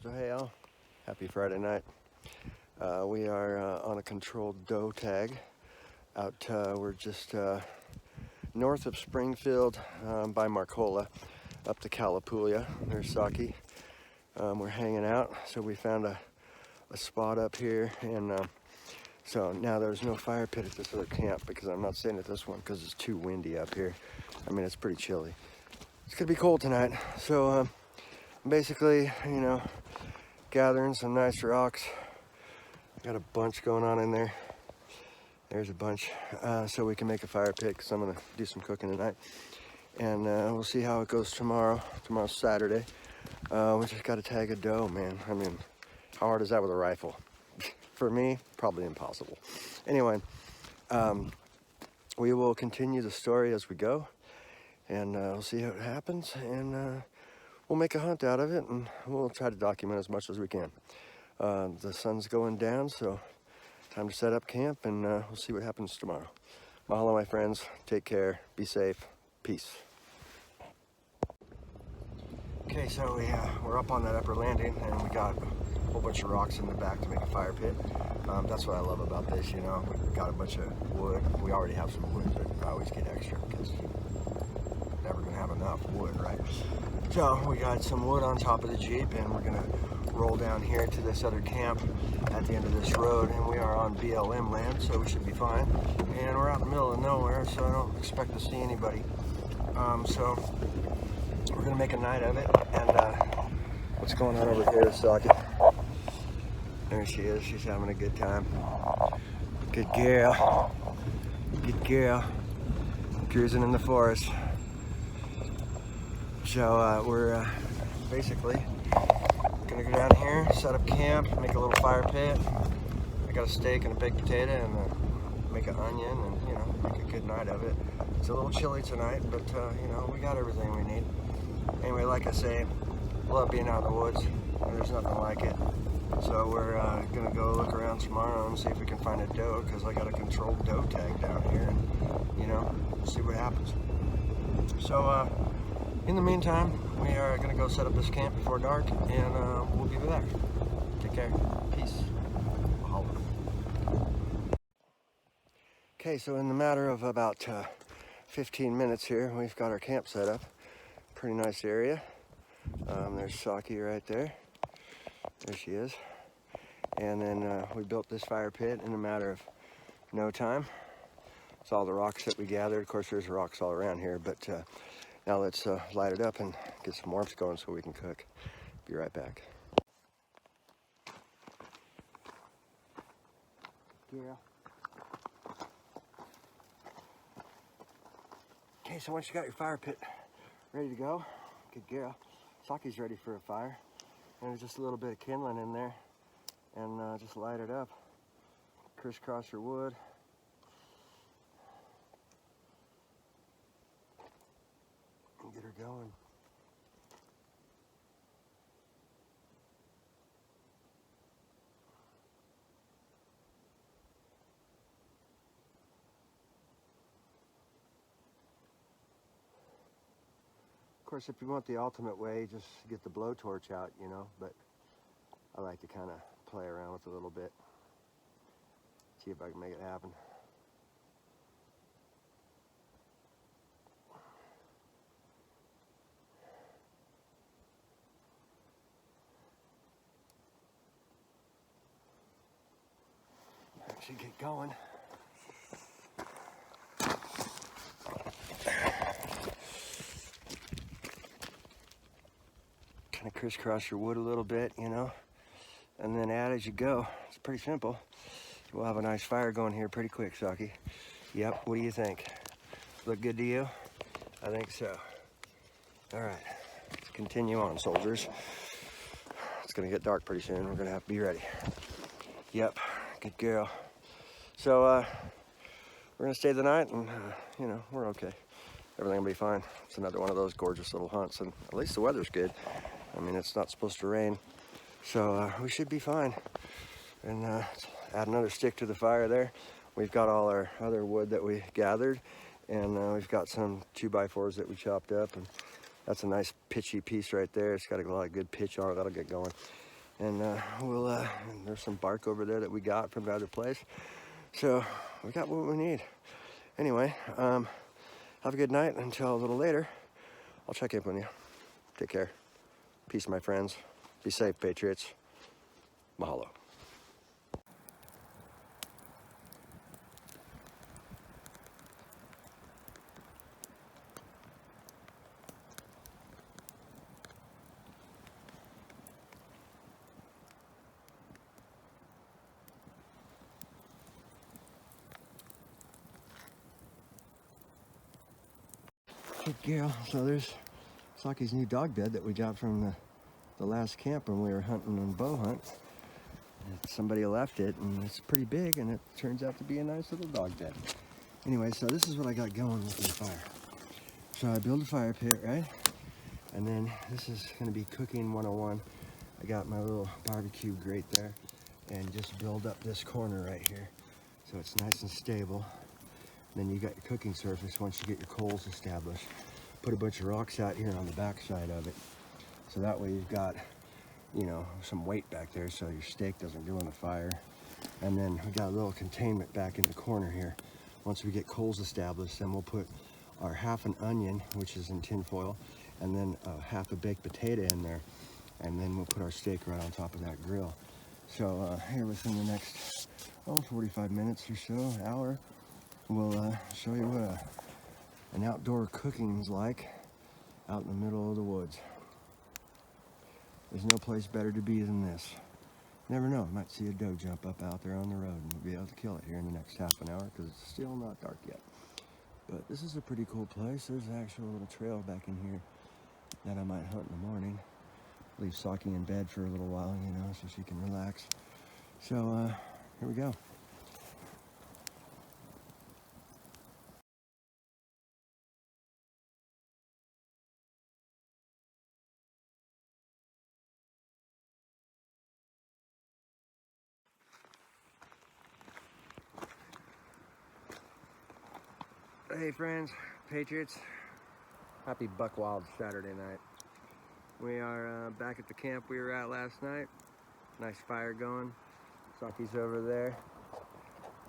So hey all, happy Friday night. We are on a controlled doe tag out, we're just north of Springfield by Marcola, up to Calapoola. There's Saki. We're hanging out, so we found a spot up here, and so now there's no fire pit at this other camp because I'm not staying at this one because it's too windy up here. I mean, it's pretty chilly. It's gonna be cold tonight, so basically, gathering some nice rocks. Got a bunch going on in there. There's a bunch, so we can make a fire pit because I'm gonna do some cooking tonight. And we'll see how it goes tomorrow. Tomorrow's Saturday. We just gotta tag a doe, man. I mean, how hard is that with a rifle? For me, probably impossible. Anyway, we will continue the story as we go, and we'll see how it happens, and we'll make a hunt out of it, and we'll try to document as much as we can. The sun's going down, so time to set up camp, and we'll see what happens tomorrow. Mahalo, my friends. Take care. Be safe. Peace. Okay, so we're up on that upper landing, and we got a whole bunch of rocks in the back to make a fire pit. That's what I love about this, We've got a bunch of wood. We already have some wood, but I always get extra because you're never going to have enough wood, right? So we got some wood on top of the Jeep, and we're going to roll down here to this other camp at the end of this road, and we are on BLM land, so we should be fine. And we're out in the middle of nowhere, so I don't expect to see anybody. So we're gonna make a night of it. And what's going on over here is Saki. There she is. She's having a good time. Good girl. Good girl. Cruising in the forest. So we're basically gonna go down here, set up camp, make a little fire pit. I got a steak and a baked potato, and make an onion, and make a good night of it. It's a little chilly tonight, but we got everything we need. Anyway, like I say, love being out in the woods, and there's nothing like it. So we're gonna go look around tomorrow and see if we can find a doe, because I got a controlled doe tag down here, and see what happens. So in the meantime, we are gonna go set up this camp before dark, and we'll be back. Take care. Peace. Mahalo. Okay, so in the matter of about 15 minutes here, we've got our camp set up. Pretty nice area. There's Saki right there. There she is. And then we built this fire pit in a matter of no time. It's all the rocks that we gathered. Of course, there's rocks all around here, but now let's light it up and get some warmth going so we can cook. Be right back. Yeah. Okay, so once you got your fire pit ready to go, good girl, Saki's ready for a fire. And there's just a little bit of kindling in there, and just light it up. Crisscross your wood. And get her going. Of course, if you want the ultimate way, just get the blowtorch out, but I like to kind of play around with it a little bit. See if I can make it happen. Actually get going. Kind of crisscross your wood a little bit, and then add as you go. It's pretty simple. We'll have a nice fire going here pretty quick, Saki. Yep, what do you think? Look good to you? I think so. All right, let's continue on, soldiers. It's gonna get dark pretty soon. We're gonna have to be ready. Yep, good girl. So we're gonna stay the night, and we're okay. Everything will be fine. It's another one of those gorgeous little hunts, and at least the weather's good. I mean, it's not supposed to rain, so we should be fine. And add another stick to the fire there. We've got all our other wood that we gathered, and we've got some 2x4s that we chopped up, and that's a nice pitchy piece right there. It's got a lot of good pitch on it. That'll get going. And and there's some bark over there that we got from the other place. So we got what we need. Anyway, have a good night. Until a little later, I'll check in with you. Take care. Peace, my friends. Be safe, Patriots. Mahalo. Good girl. So there's Saki's new dog bed that we got from the last camp when we were hunting on bow hunt. Somebody left it, and it's pretty big, and it turns out to be a nice little dog bed. Anyway, so this is what I got going with the fire. So I build a fire pit, right? And then this is gonna be cooking 101. I got my little barbecue grate there, and just build up this corner right here so it's nice and stable. Then you got your cooking surface once you get your coals established. Put a bunch of rocks out here on the back side of it. So that way you've got, you know, some weight back there so your steak doesn't go in the fire. And then we got a little containment back in the corner here. Once we get coals established, then we'll put our half an onion, which is in tin foil, and then half a baked potato in there. And then we'll put our steak right on top of that grill. So here within the next 45 minutes or so, hour, we'll show you what an outdoor cooking is like out in the middle of the woods. There's no place better to be than this. Never know, might see a doe jump up out there on the road and we'll be able to kill it here in the next half an hour because it's still not dark yet. But this is a pretty cool place. There's an actual little trail back in here that I might hunt in the morning. Leave Saki in bed for a little while, you know, so she can relax. So here we go. Hey friends, Patriots, happy Buck Wild Saturday night. We are back at the camp we were at last night. Nice fire going. Saki's over there.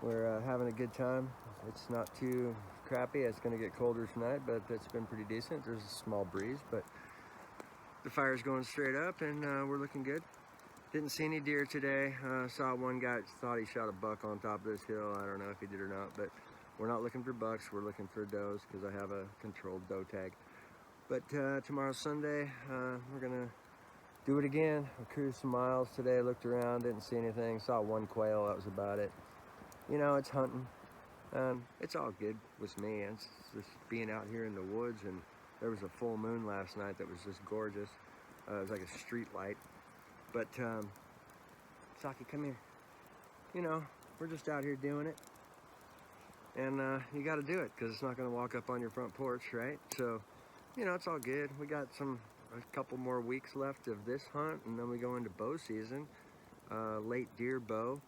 We're having a good time. It's not too crappy. It's gonna get colder tonight, but it's been pretty decent. There's a small breeze, but the fire's going straight up and we're looking good. Didn't see any deer today. Saw one guy thought he shot a buck on top of this hill. I don't know if he did or not, but we're not looking for bucks. We're looking for does because I have a controlled doe tag. But tomorrow's Sunday. We're gonna do it again. I cruised some miles today, looked around, didn't see anything. Saw one quail, that was about it. You know, it's hunting. It's all good with me. It's just being out here in the woods, and there was a full moon last night that was just gorgeous. It was like a street light. But Saki, come here. You know, we're just out here doing it. And you got to do it because it's not going to walk up on your front porch, right? So, you know, it's all good. We got a couple more weeks left of this hunt, and then we go into bow season, late deer bow.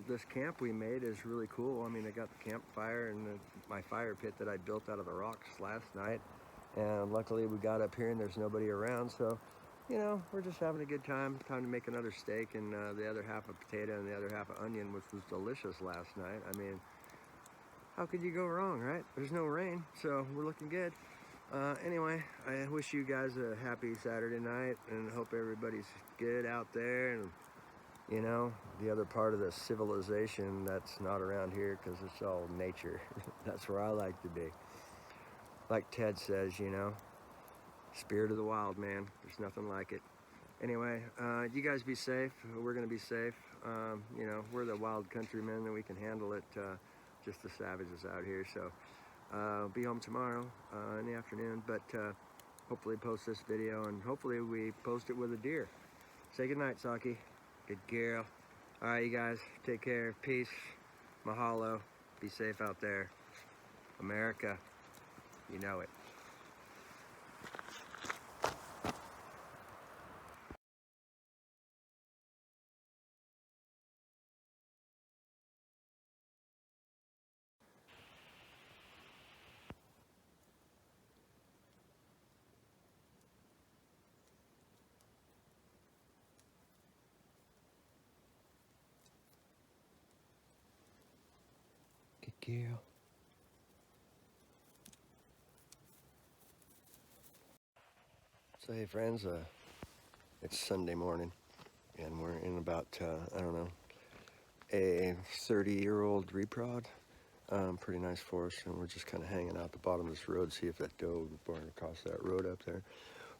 This camp we made is really cool. I mean, I got the campfire and my fire pit that I built out of the rocks last night. And luckily we got up here and there's nobody around. So, you know, we're just having a good time. Time to make another steak and the other half of potato and the other half of onion, which was delicious last night. I mean, how could you go wrong, right? There's no rain, so we're looking good. Anyway, I wish you guys a happy Saturday night and hope everybody's good out there. And you know, the other part of the civilization that's not around here because it's all nature. That's where I like to be. Like Ted says, you know, spirit of the wild, man. There's nothing like it. Anyway, you guys be safe. We're going to be safe. You know, we're the wild countrymen and we can handle it. Just the savages out here. So I'll be home tomorrow in the afternoon, but hopefully post this video and hopefully we post it with a deer. Say goodnight, Saki. Good girl. All right, you guys, take care. Peace. Mahalo. Be safe out there. America, you know it. girl. So hey friends, it's Sunday morning and we're in about, I don't know, a 30-year-old reprod. Pretty nice forest, and we're just kind of hanging out the bottom of this road, see if that doe was born across that road up there.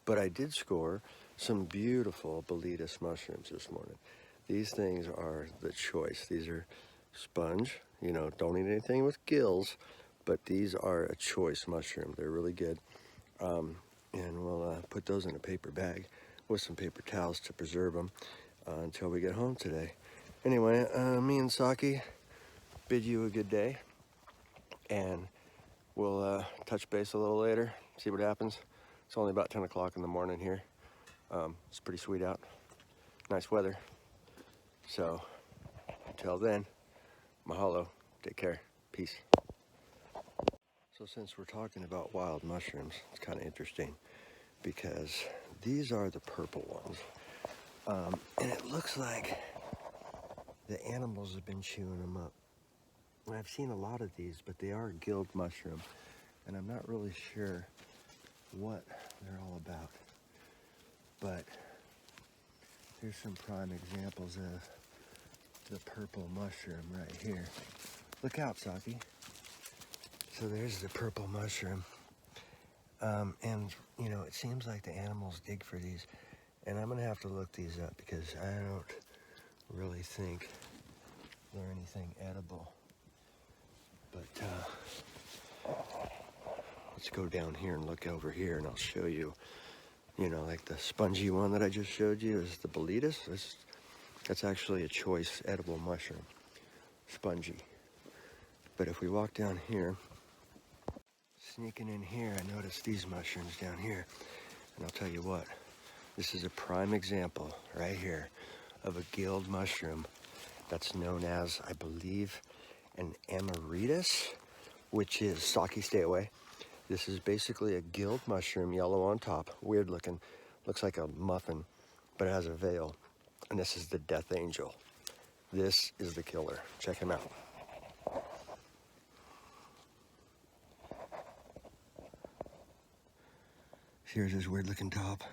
But I did score some beautiful Boletus mushrooms this morning. These things are the choice. These are sponge, you know, don't eat anything with gills, but these are a choice mushroom. They're really good. And we'll put those in a paper bag with some paper towels to preserve them until we get home today. Anyway, me and Saki bid you a good day, and we'll touch base a little later, see what happens. It's only about 10 o'clock in the morning here. It's pretty sweet out, nice weather. So until then, mahalo, take care, peace. So since we're talking about wild mushrooms, it's kind of interesting because these are the purple ones. And it looks like the animals have been chewing them up. And I've seen a lot of these, but they are gilled mushroom, and I'm not really sure what they're all about. But here's some prime examples of the purple mushroom right here. Look out, Saki. So there's the purple mushroom. And you know, it seems like the animals dig for these, and I'm gonna have to look these up because I don't really think they're anything edible. But let's go down here and look over here, and I'll show you. You know, like the spongy one that I just showed you is the Boletus. That's actually a choice edible mushroom, spongy. But if we walk down here, sneaking in here, I noticed these mushrooms down here. And I'll tell you what, this is a prime example right here of a gilled mushroom that's known as, I believe, an Amaryllis, which is, Saki, stay away. This is basically a gilled mushroom, yellow on top, weird looking, looks like a muffin, but it has a veil. And this is the Death Angel. This is the killer. Check him out. Here's his weird looking top.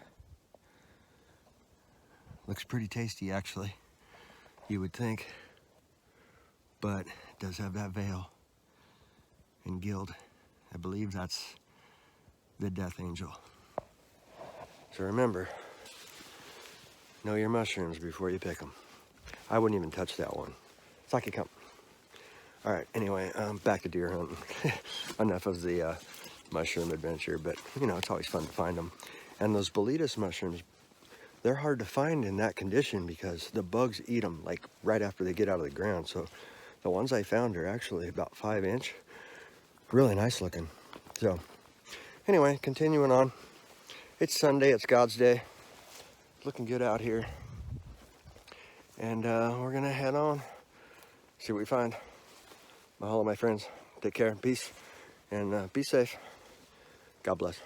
Looks pretty tasty, actually, you would think, but it does have that veil and gilled. I believe that's the Death Angel. So remember, know your mushrooms before you pick them. I wouldn't even touch that one. Saki, come. All right, anyway, back to deer hunting. Enough of the mushroom adventure, but you know, it's always fun to find them. And those Boletus mushrooms, they're hard to find in that condition because the bugs eat them like right after they get out of the ground. So the ones I found are actually about 5-inch, really nice looking. So anyway, continuing on. It's Sunday, it's God's day. Looking good out here. And we're gonna head on, see what we find. Mahalo, my friends. Take care, peace, and be safe. God bless.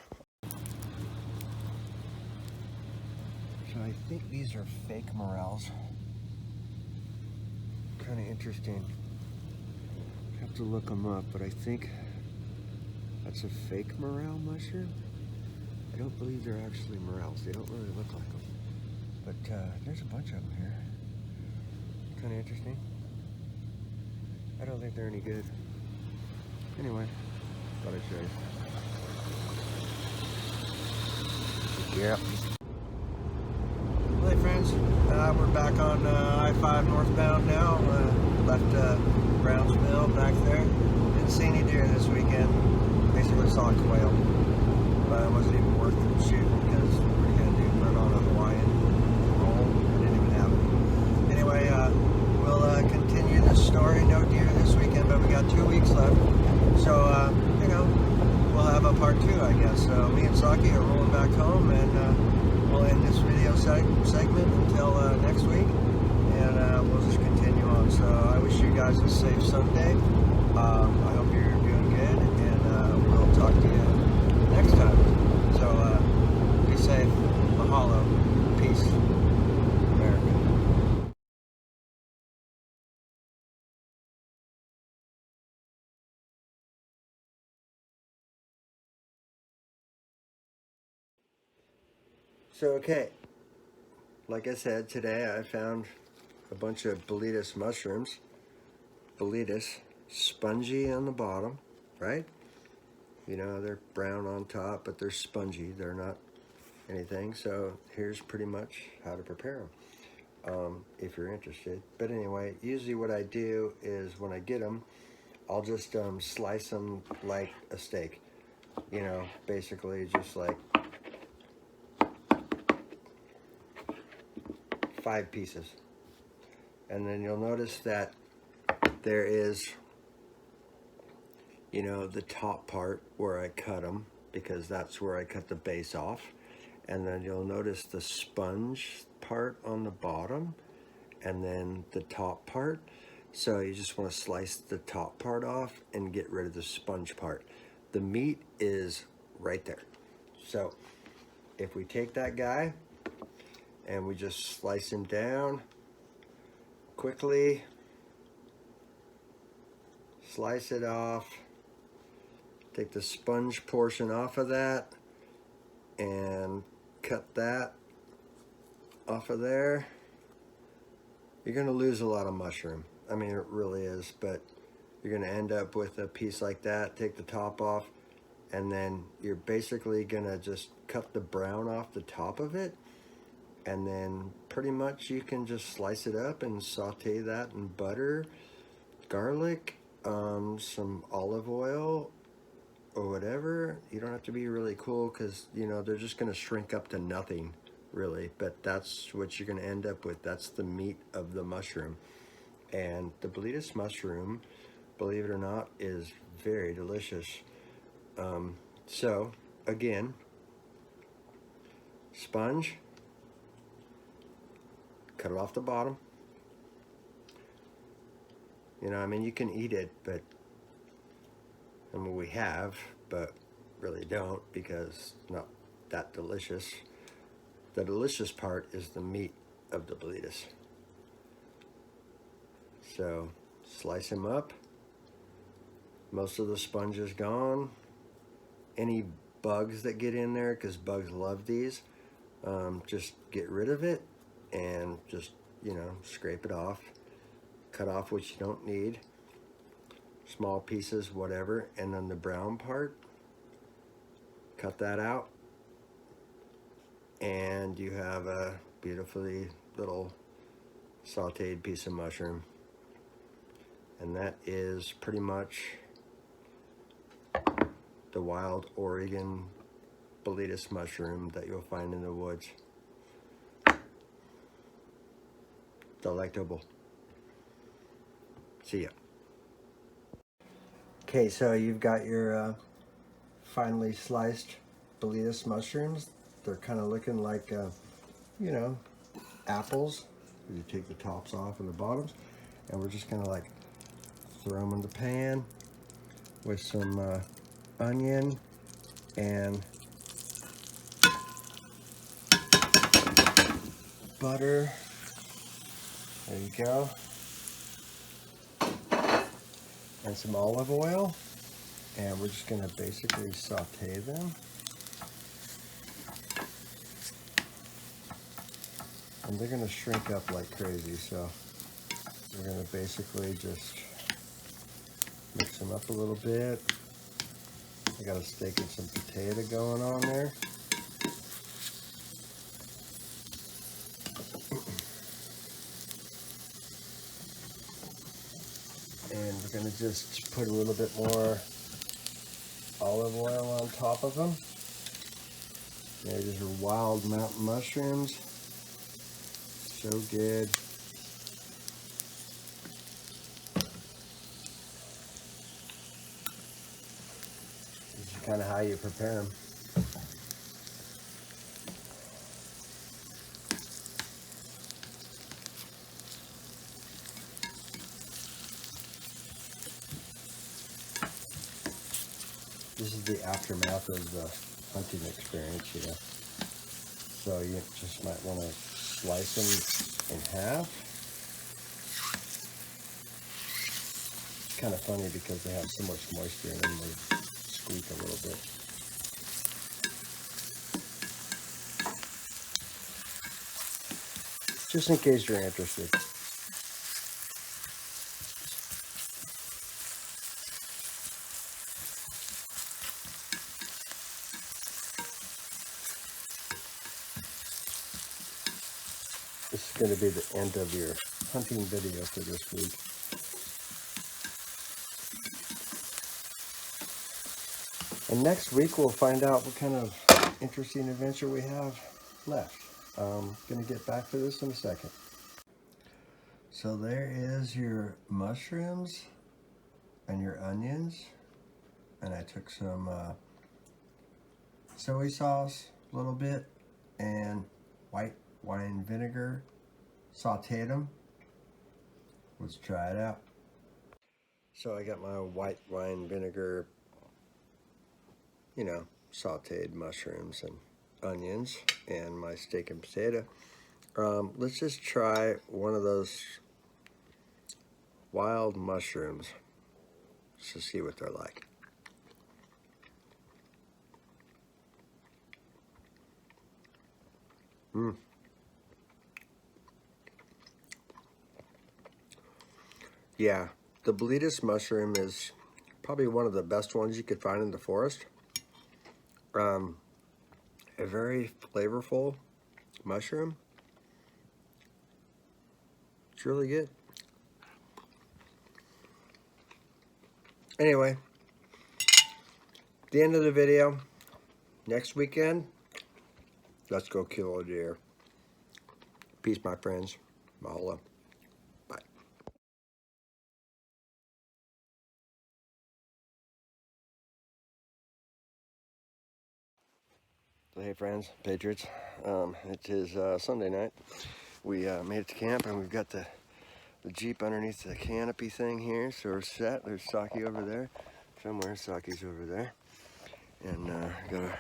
So I think these are fake morels. Kind of interesting. Have to look them up, but I think that's a fake morel mushroom. I don't believe they're actually morels. They don't really look like them. But there's a bunch of them here. Kind of interesting. I don't think they're any good. Anyway, thought I'd show you. Yeah. Hey friends, we're back on I-5 northbound now. Left Brown's Mill back there. Didn't see any deer this weekend. Basically saw a quail. But it wasn't even worth shooting because what are you gonna do? Put it on a Hawaiian roll? I didn't even have it. Anyway, we'll continue this story. No deer this weekend, but we got 2 weeks left. So, you know, we'll have a part 2, I guess. So me and Saki are rolling back home, and we'll end this video segment until next week, and we'll just continue on. So I wish you guys a safe Sunday. I hope you're doing good, and we'll talk to you next time. So be safe. Mahalo. Peace. So, okay, like I said, today I found a bunch of Boletus mushrooms. Boletus, spongy on the bottom, right? You know, they're brown on top, but they're spongy. They're not anything. So here's pretty much how to prepare them, if you're interested. But anyway, usually what I do is when I get them, I'll just slice them like a steak. You know, basically just like 5 pieces. And then you'll notice that there is, you know, the top part where I cut them, because that's where I cut the base off. And then you'll notice the sponge part on the bottom and then the top part. So you just want to slice the top part off and get rid of the sponge part. The meat is right there. So if we take that guy and we just slice him down quickly, slice it off, take the sponge portion off of that and cut that off of there, you're going to lose a lot of mushroom. I mean, it really is, but you're going to end up with a piece like that. Take the top off, and then you're basically going to just cut the brown off the top of it, and then pretty much you can just slice it up and saute that in butter, garlic, some olive oil, or whatever. You don't have to be really cool, because you know they're just going to shrink up to nothing really, but that's what you're going to end up with. That's the meat of the mushroom. And the Boletus mushroom, believe it or not, is very delicious. So again, sponge, cut it off the bottom. You know, I mean, you can eat it, but I mean, we have, but really don't, because it's not that delicious. The delicious part is the meat of the Boletus. So slice him up. Most of the sponge is gone. Any bugs that get in there, because bugs love these, just get rid of it and just, you know, scrape it off. Cut off what you don't need. Small pieces, whatever. And then the brown part, cut that out. And you have a beautifully little sauteed piece of mushroom. And that is pretty much the wild Oregon Boletus mushroom that you'll find in the woods. Delectable. See ya. Okay, so you've got your finely sliced Boletus mushrooms. They're kind of looking like, you know, apples. You take the tops off and the bottoms, and we're just gonna like throw them in the pan with some onion and butter. There you go. And some olive oil. And we're just gonna basically saute them. And they're gonna shrink up like crazy, so we're gonna basically just mix them up a little bit. I got a steak and some potato going on there. And we're gonna just put a little bit more olive oil on top of them. Yeah, these are wild mountain mushrooms. So good. This is kind of how you prepare them. This is the aftermath of the hunting experience, you know. So you just might want to slice them in half. It's kind of funny because they have so much moisture in them, they squeak a little bit. just in case you're interested. This is going to be the end of your hunting video for this week. And next week we'll find out what kind of interesting adventure we have left. Going to get back to this in a second. So there is your mushrooms and your onions. And I took some soy sauce, a little bit, and white wine vinegar, sauteed them. Let's try it out. So I got my white wine vinegar, you know, sauteed mushrooms and onions, and my steak and potato. Let's just try one of those wild mushrooms just to see what they're like. Yeah, the Boletus mushroom is probably one of the best ones you could find in the forest. A very flavorful mushroom. It's really good. Anyway, the end of the video. Next weekend, let's go kill a deer. Peace, my friends. Mahalo. Bye. Hey friends, Patriots. It is Sunday night. We made it to camp, and we've got the Jeep underneath the canopy thing here, so we're set. There's Saki over there. Somewhere, Saki's over there. And got a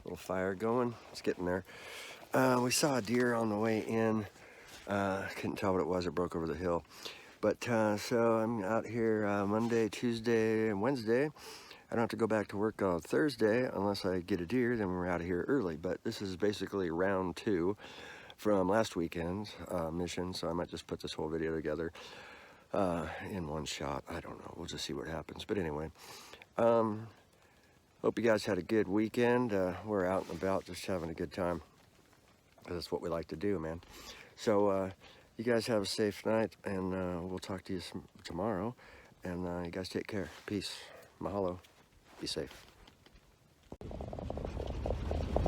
little fire going. It's getting there. We saw a deer on the way in. Couldn't tell what it was. It broke over the hill. But so I'm out here Monday, Tuesday, and Wednesday. I don't have to go back to work on Thursday unless I get a deer. Then we're out of here early. But this is basically round 2 from last weekend's mission. So I might just put this whole video together in one shot. I don't know. We'll just see what happens. But anyway, hope you guys had a good weekend. We're out and about just having a good time. That's what we like to do, man. So you guys have a safe night, and we'll talk to you tomorrow. And you guys take care. Peace. Mahalo. Be safe.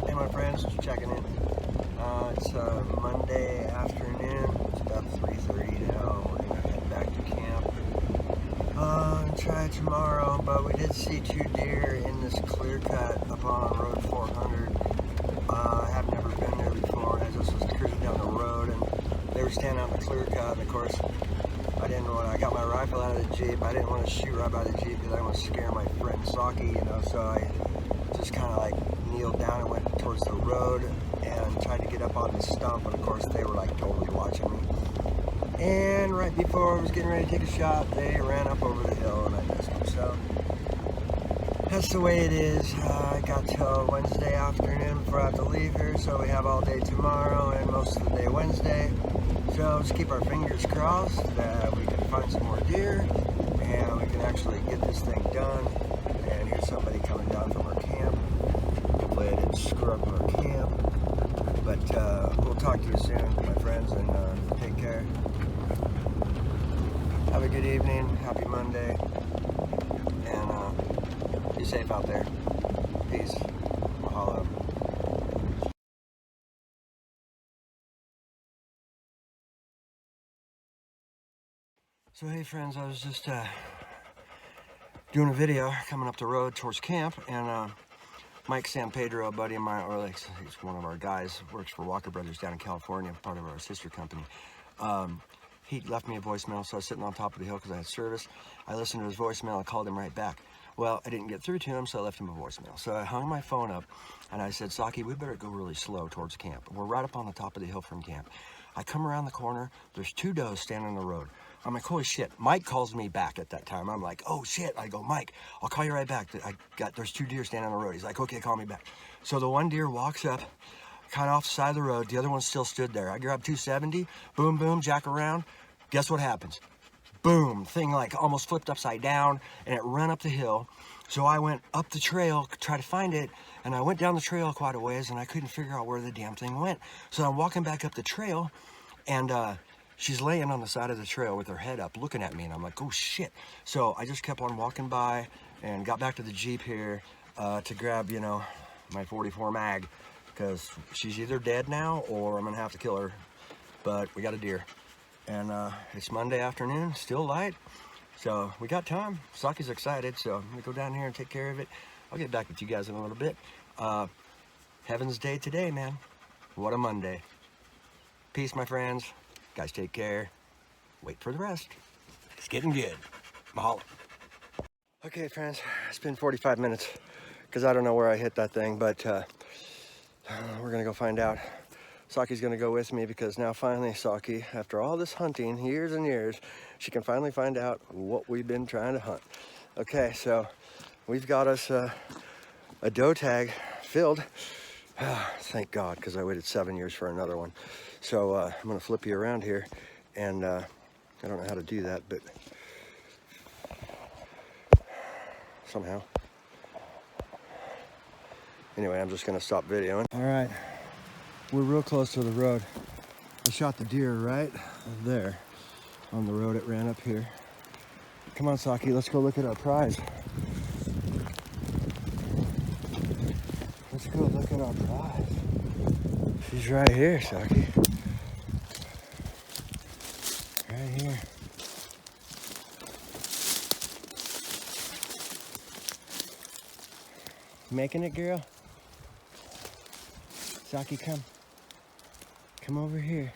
Hey, my friends, just checking in. It's Monday afternoon. It's about 3:30 now. We're gonna head back to camp and try tomorrow. But we did see 2 deer in this clear cut up on Road 400. I have never been there before. I just was cruising down the road, and they were standing out in the clear cut. And of course, I got my rifle out of the Jeep. I didn't want to shoot right by the Jeep because I didn't want to scare my friend Saki, you know, so I just kind of like kneeled down and went towards the road and tried to get up on the stump, but of course they were like totally watching me. And right before I was getting ready to take a shot, they ran up over the hill and I missed them. So that's the way it is. I got till Wednesday afternoon before I have to leave here, so we have all day tomorrow and most of the day Wednesday. So just keep our fingers crossed that we can find some more deer and we can actually get this thing done. And here's somebody coming down from our camp. Hopefully I didn't screw up our camp. But we'll talk to you soon, my friends, and take care. Have a good evening. Happy Monday. And be safe out there. Peace. Mahalo. So hey friends, I was just doing a video coming up the road towards camp, and Mike San Pedro, a buddy of mine, or he's one of our guys, works for Walker Brothers down in California, part of our sister company. He left me a voicemail, so I was sitting on top of the hill because I had service. I listened to his voicemail, I called him right back. Well, I didn't get through to him, so I left him a voicemail. So I hung my phone up, and I said, Saki, we better go really slow towards camp. We're right up on the top of the hill from camp. I come around the corner, there's 2 does standing on the road. I'm like, holy shit. Mike calls me back at that time. I'm like, oh shit. I go, Mike, I'll call you right back. There's 2 deer standing on the road. He's like, okay, call me back. So the one deer walks up, cut off the side of the road. The other one still stood there. I grabbed 270, boom, boom, jack around. Guess what happens? Boom, thing like almost flipped upside down and it ran up the hill. So I went up the trail, try to find it, and I went down the trail quite a ways and I couldn't figure out where the damn thing went. So I'm walking back up the trail and she's laying on the side of the trail with her head up looking at me and I'm like, oh shit. So I just kept on walking by and got back to the Jeep here to grab, you know, my 44 mag, because she's either dead now or I'm gonna have to kill her. But we got a deer. And it's Monday afternoon, still light. So we got time. Saki's excited, so I'm gonna go down here and take care of it. I'll get back with you guys in a little bit. Heaven's Day today, man. What a Monday. Peace, my friends. Guys, take care. Wait for the rest. It's getting good. Mahalo. Okay, friends, it's been 45 minutes because I don't know where I hit that thing, but we're gonna go find out. Saki's gonna go with me because now finally Saki, after all this hunting, years and years, she can finally find out what we've been trying to hunt. Okay, so we've got us a doe tag filled. Thank God, because I waited 7 years for another one. So I'm gonna flip you around here, and I don't know how to do that, but somehow. Anyway, I'm just gonna stop videoing. All right, we're real close to the road. I shot the deer right there on the road. It ran up here. Come on, Saki, let's go look at our prize. Let's go look at our prize. She's right here, Saki. Right here. Making it, girl? Saki, come. Come over here.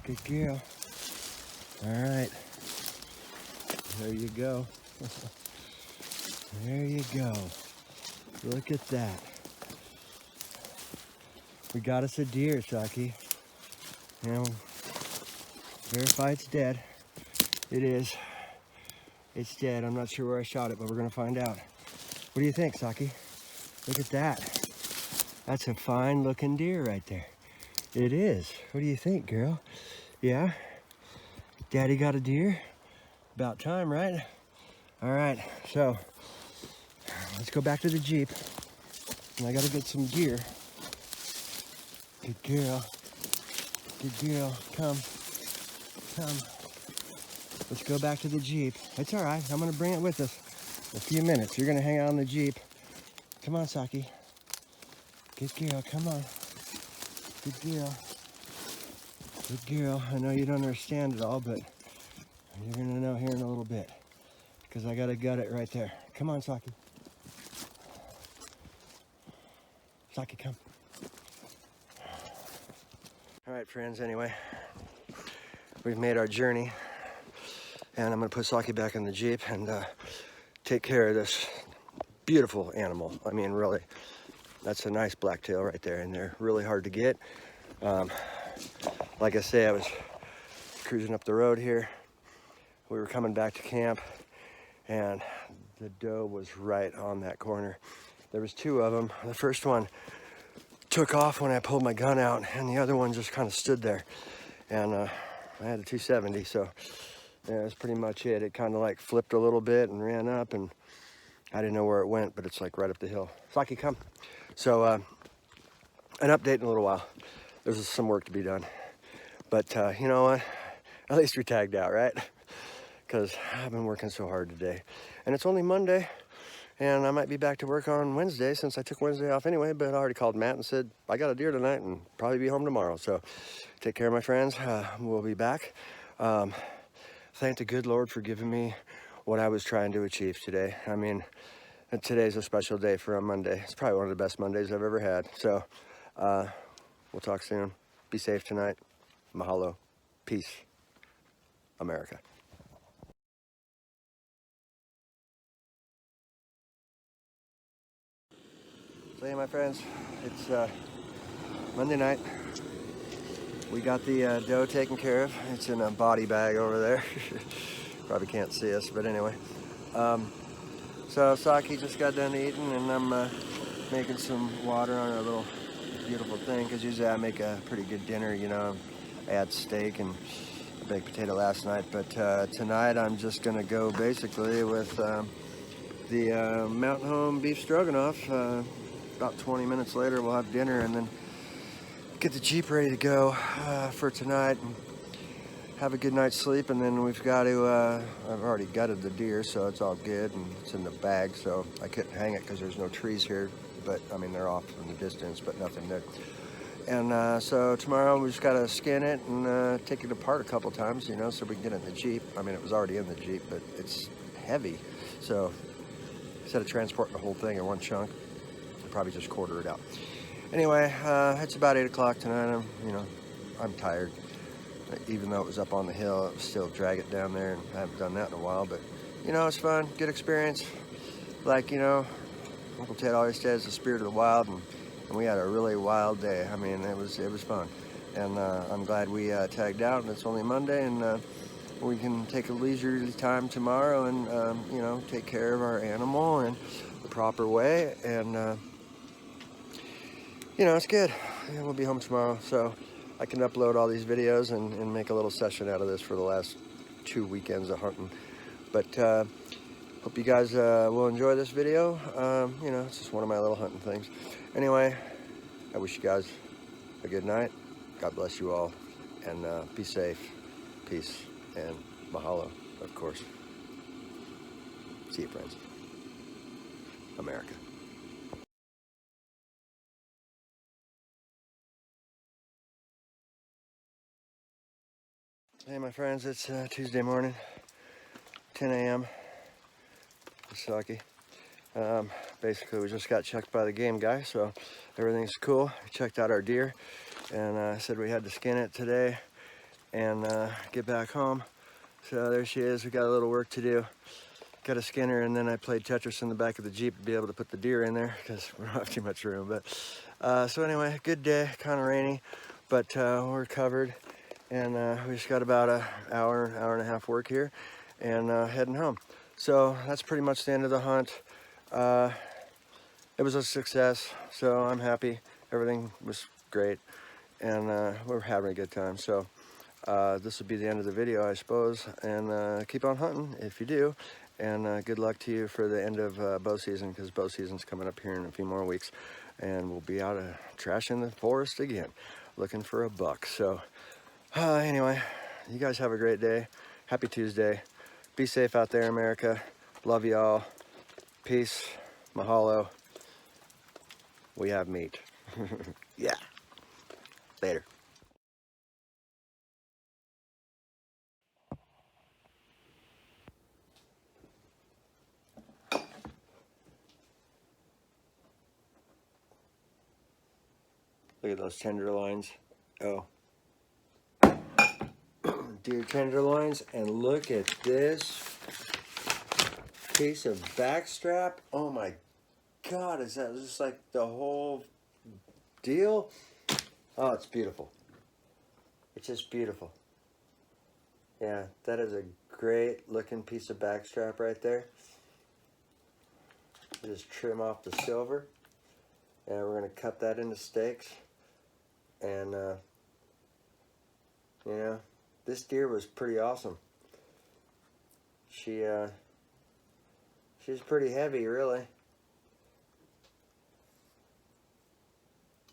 Good girl. All right. There you go. There you go. Look at that. We got us a deer, Saki. You know, verify it's dead. It is. It's dead. I'm not sure where I shot it, but we're gonna find out. What do you think, Saki? Look at that. That's a fine looking deer right there. It is. What do you think, girl? Yeah? Daddy got a deer? About time, right? All right, so let's go back to the Jeep. And I gotta get some gear. Good girl. Good girl. Come. Come. Let's go back to the Jeep. It's all right. I'm gonna bring it with us in a few minutes. You're gonna hang out on the Jeep. Come on, Saki. Good girl, come on. Good girl. Good girl. I know you don't understand it all, but you're gonna know here in a little bit. Because I gotta gut it right there. Come on, Saki. Saki, come. All right, friends, anyway. We've made our journey. And I'm gonna put Saki back in the Jeep and take care of this beautiful animal. I mean, really, that's a nice blacktail right there, and they're really hard to get. Like I say, I was cruising up the road here. We were coming back to camp, and the doe was right on that corner. There was two of them. The first one took off when I pulled my gun out, and the other one just kind of stood there. And I had a 270, so yeah, that's pretty much it. It kind of like flipped a little bit and ran up, and I didn't know where it went, but it's like right up the hill. Saki, come. So an update in a little while. There's some work to be done. But you know what? At least we tagged out, right? Because I've been working so hard today. And it's only Monday, and I might be back to work on Wednesday since I took Wednesday off anyway, but I already called Matt and said, I got a deer tonight and probably be home tomorrow. So take care, my friends. We'll be back. Thank the good Lord for giving me what I was trying to achieve today. I mean, today's a special day for a Monday. It's probably one of the best Mondays I've ever had. So we'll talk soon. Be safe tonight. Mahalo. Peace. America. So hey, my friends, it's Monday night. We got the doe taken care of. It's in a body bag over there. Probably can't see us, but anyway. So Saki just got done eating, and I'm making some water on our little beautiful thing, because usually I make a pretty good dinner, you know. I had steak and baked potato last night, but tonight I'm just gonna go basically with the Mountain Home beef stroganoff. About 20 minutes later we'll have dinner and then get the Jeep ready to go for tonight and have a good night's sleep. And then we've got to, I've already gutted the deer, so it's all good and it's in the bag, so I couldn't hang it because there's no trees here, but I mean they're off in the distance, but nothing there. And so tomorrow we just got to skin it and take it apart a couple times, you know, so we can get it in the Jeep. I mean, it was already in the Jeep, but it's heavy, so instead of transporting the whole thing in one chunk, I'll probably just quarter it out. Anyway, it's about 8 o'clock tonight. I'm tired. Even though it was up on the hill, it was still drag it down there, and I haven't done that in a while, but you know, it's fun, good experience. Like, you know, Uncle Ted always says the spirit of the wild, and we had a really wild day. I mean, it was fun, and I'm glad we tagged out, and it's only Monday, and we can take a leisurely time tomorrow and you know, take care of our animal in the proper way, and you know, it's good. Yeah, we'll be home tomorrow, so I can upload all these videos and make a little session out of this for the last 2 weekends of hunting. But hope you guys will enjoy this video. You know, it's just one of my little hunting things. Anyway, I wish you guys a good night. God bless you all, and be safe. Peace, and mahalo, of course. See you, friends. America. Hey, my friends, it's Tuesday morning, 10 a.m. Misaki. Basically, we just got checked by the game guy, so everything's cool. We checked out our deer, and said we had to skin it today and get back home. So there she is. We got a little work to do. Got to skin her, and then I played Tetris in the back of the Jeep to be able to put the deer in there because we don't have too much room. But so anyway, good day, kind of rainy, but we're covered. And we just got about an hour and a half work here, and heading home. So that's pretty much the end of the hunt. It was a success, so I'm happy. Everything was great, and we're having a good time. So this will be the end of the video, I suppose, and keep on hunting if you do. And good luck to you for the end of bow season, because bow season's coming up here in a few more weeks, and we'll be out trashing the forest again, looking for a buck. So anyway, you guys have a great day. Happy Tuesday. Be safe out there, America. Love y'all. Peace. Mahalo. We have meat. Yeah. Later. Look at those tenderloins. Oh. Deer tenderloins, and look at this piece of backstrap. Oh my God, is that just like the whole deal? Oh, it's beautiful. It's just beautiful. Yeah, that is a great looking piece of backstrap right there. Just trim off the silver, and we're gonna cut that into steaks. And you know, this deer was pretty awesome. She's pretty heavy, really.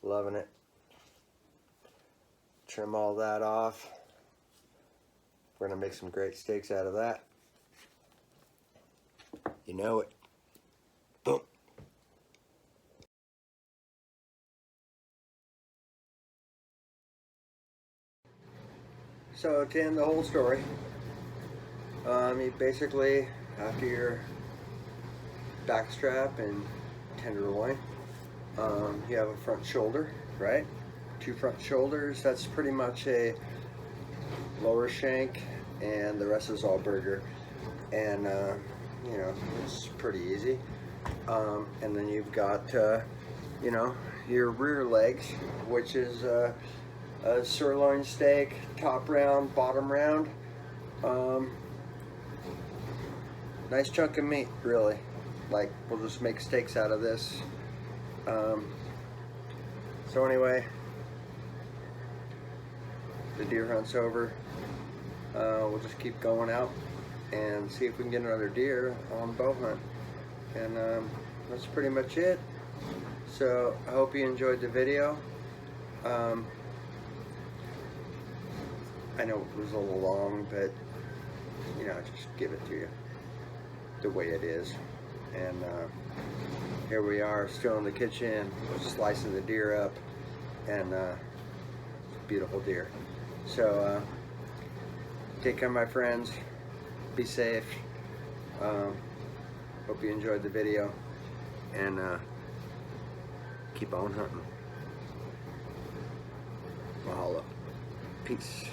Loving it. Trim all that off. We're gonna make some great steaks out of that. You know it. Boom. So to end the whole story, you basically, after your backstrap and tenderloin, you have a front shoulder, right? 2 front shoulders. That's pretty much a lower shank, and the rest is all burger. And you know, it's pretty easy. And then you've got you know, your rear legs, which is a sirloin steak, top round, bottom round. Nice chunk of meat, really. Like, we'll just make steaks out of this. So anyway, the deer hunt's over. We'll just keep going out and see if we can get another deer on bow hunt. And that's pretty much it. So I hope you enjoyed the video. I know it was a little long, but you know, just give it to you the way it is. And here we are, still in the kitchen, slicing the deer up, and beautiful deer. So take care, my friends. Be safe. Hope you enjoyed the video, and keep on hunting. Mahalo. Peace.